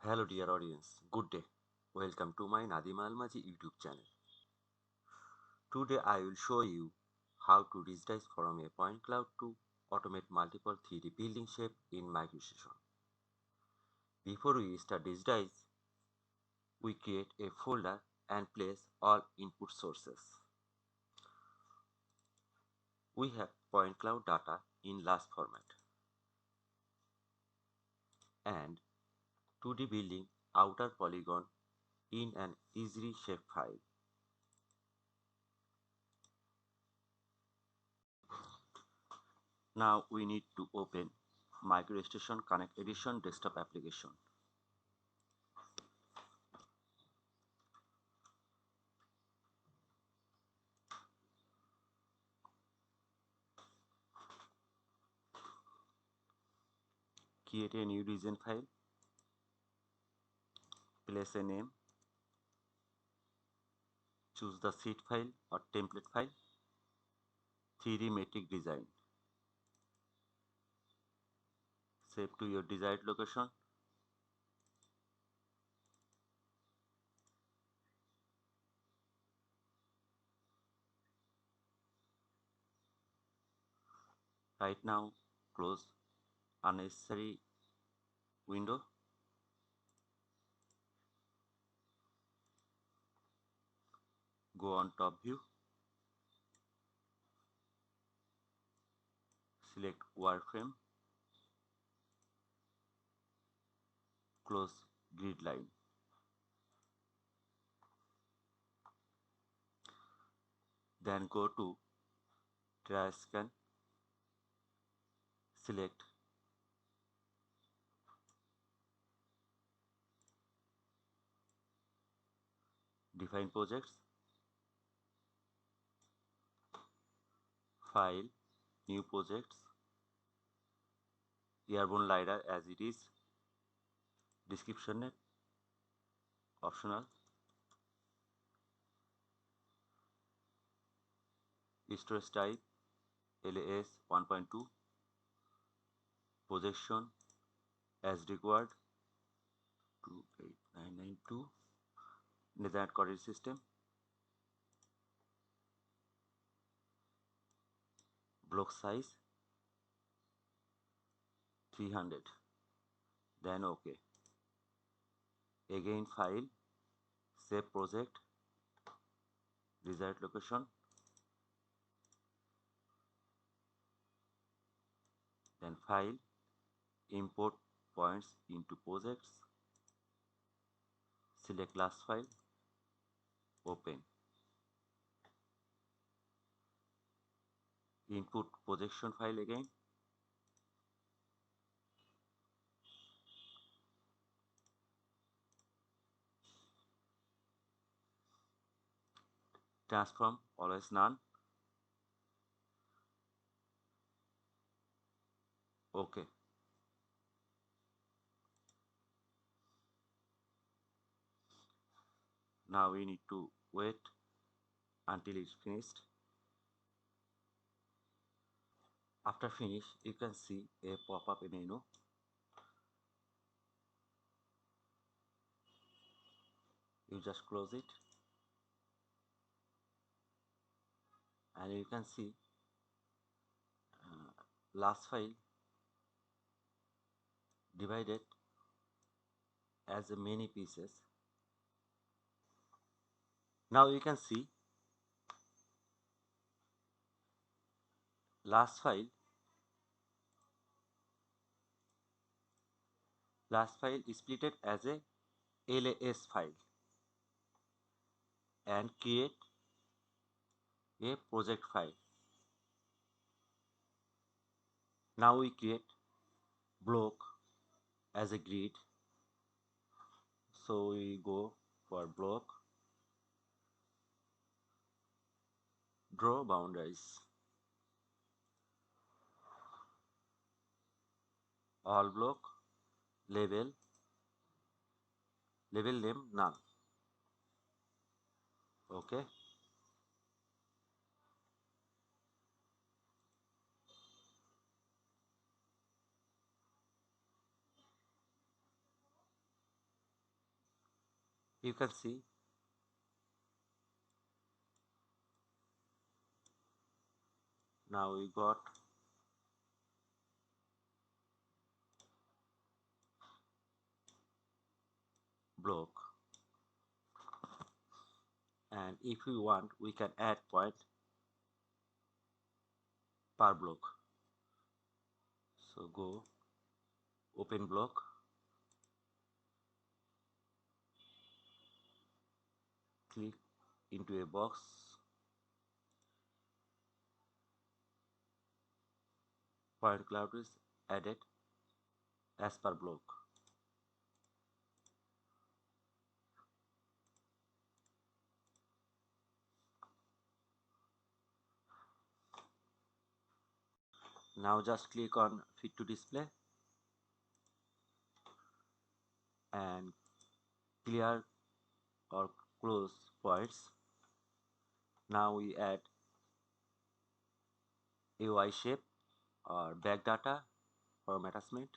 Hello dear audience, good day. Welcome to my Nadim Almaji YouTube channel. Today I will show you how to digitize from a point cloud to automate multiple 3D building shape in MicroStation. Before we start digitize, we create a folder and place all input sources. We have point cloud data in LAS format and 2D building outer polygon in an easy shape file. Now we need to open MicroStation Connect Edition desktop application. Create a new region file, place a name, choose the sheet file or template file, 3D metric design. Save to your desired location. Right now, close unnecessary window. Go on top view. Select wireframe. Close grid line. Then go to TerraScan. Select define projects, file, new projects, airborne lidar as it is, description optional, storage type LAS 1.2, projection as required 28992, Netherlands coordinate system, block size 300, then OK. Again file, save project, desired location, then file, import points into projects, select last file, open. Input projection file again, transform always none, OK. Now we need to wait until it's finished. After finish, you can see a pop-up menu. You just close it and you can see last file divided as many pieces. Now you can see last file is splitted as a LAS file and create a project file. Now we create block as a grid, so we go for block, draw boundaries, all block, label name none. OK. You can see now we got block, and if we want we can add point per block. So go open block, click into a box, point cloud is added as per block. Now just click on fit to display and clear or close points. Now we add a Y shape or back data from attachment.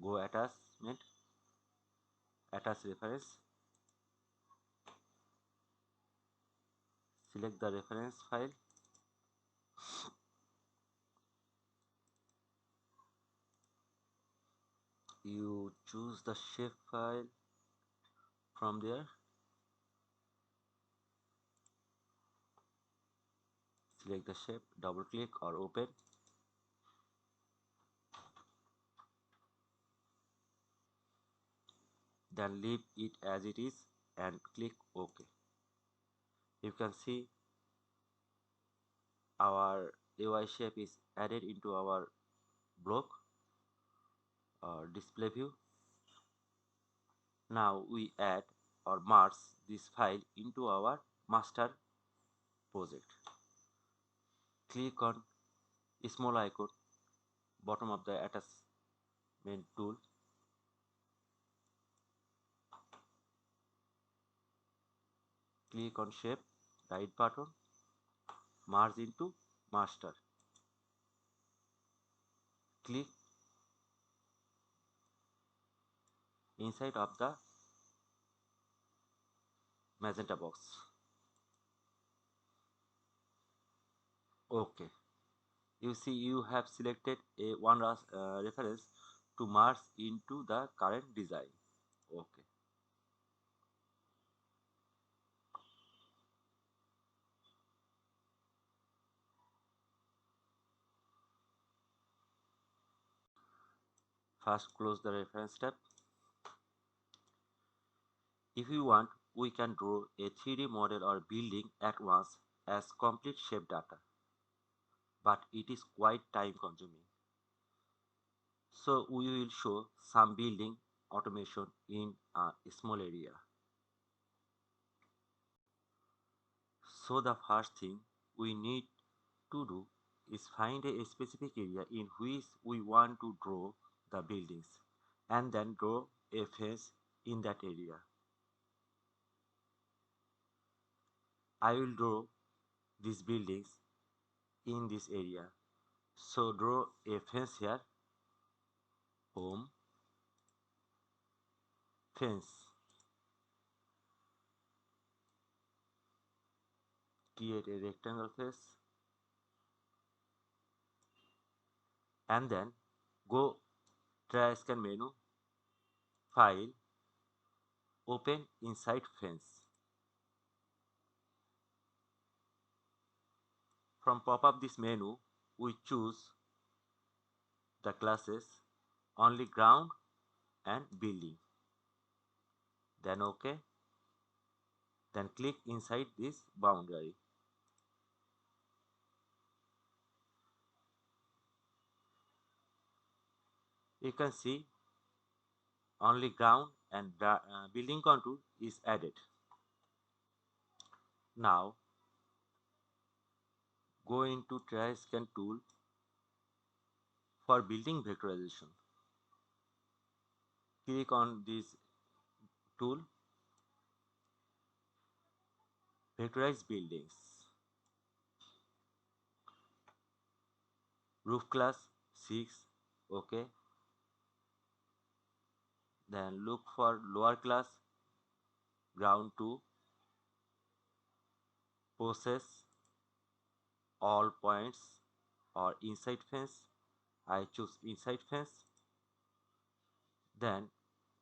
Go attachment, attach reference, select the reference file, you choose the shape file from there, select the shape, double click or open, then leave it as it is and click OK. You can see our AY shape is added into our block or display view. Now we add or merge this file into our master project. Click on small icon bottom of the attachment tool, click on shape, right button, merge into master, click inside of the magenta box. OK, you see you have selected a one reference to merge into the current design. OK, first close the reference tab. If you want, we can draw a 3D model or building at once as complete shape data, but it is quite time consuming. So we will show some building automation in a small area. So the first thing we need to do is find a specific area in which we want to draw the buildings and then draw a face in that area. I will draw these buildings in this area. So draw a fence here, home, fence, create a rectangle face, and then go TerraScan menu, file, open inside fence. From pop-up this menu, we choose the classes only ground and building. Then OK. Then click inside this boundary. You can see only ground and building contour is added. Now go into TerraScan tool for building vectorization. Click on this tool, vectorize buildings, roof class 6, OK. Then look for lower class ground to process all points or inside fence. I choose inside fence. Then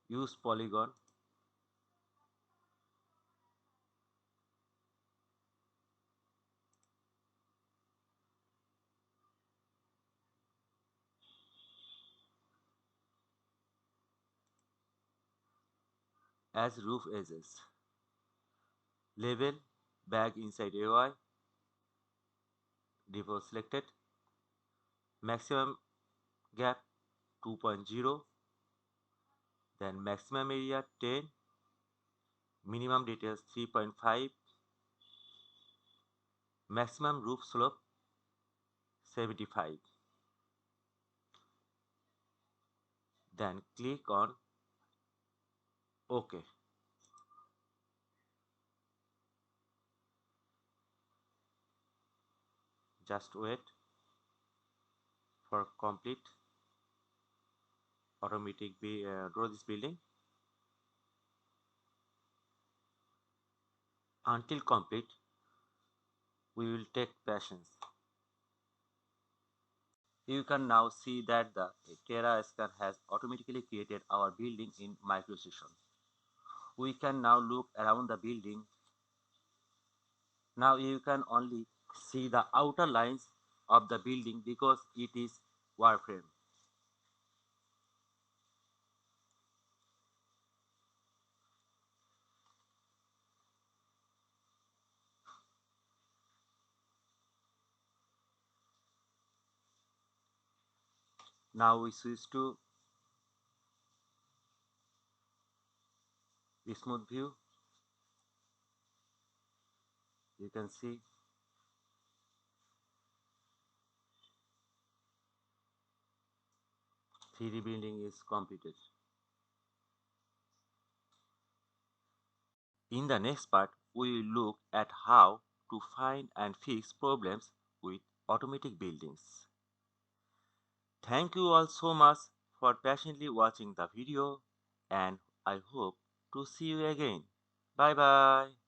use polygon. As roof edges. Level bag inside AY. Default selected. Maximum gap 2.0. Then maximum area 10. Minimum details 3.5. Maximum roof slope 75. Then click on OK. Just wait for complete automatic draw this building. Until complete, we will take patience. You can now see that the TerraScan has automatically created our building in MicroStation. We can now look around the building. Now you can only see the outer lines of the building because it is wireframe. Now we switch to smooth view. You can see 3D building is completed. In the next part, we will look at how to find and fix problems with automatic buildings. Thank you all so much for patiently watching the video, and I hope to see you again. Bye bye.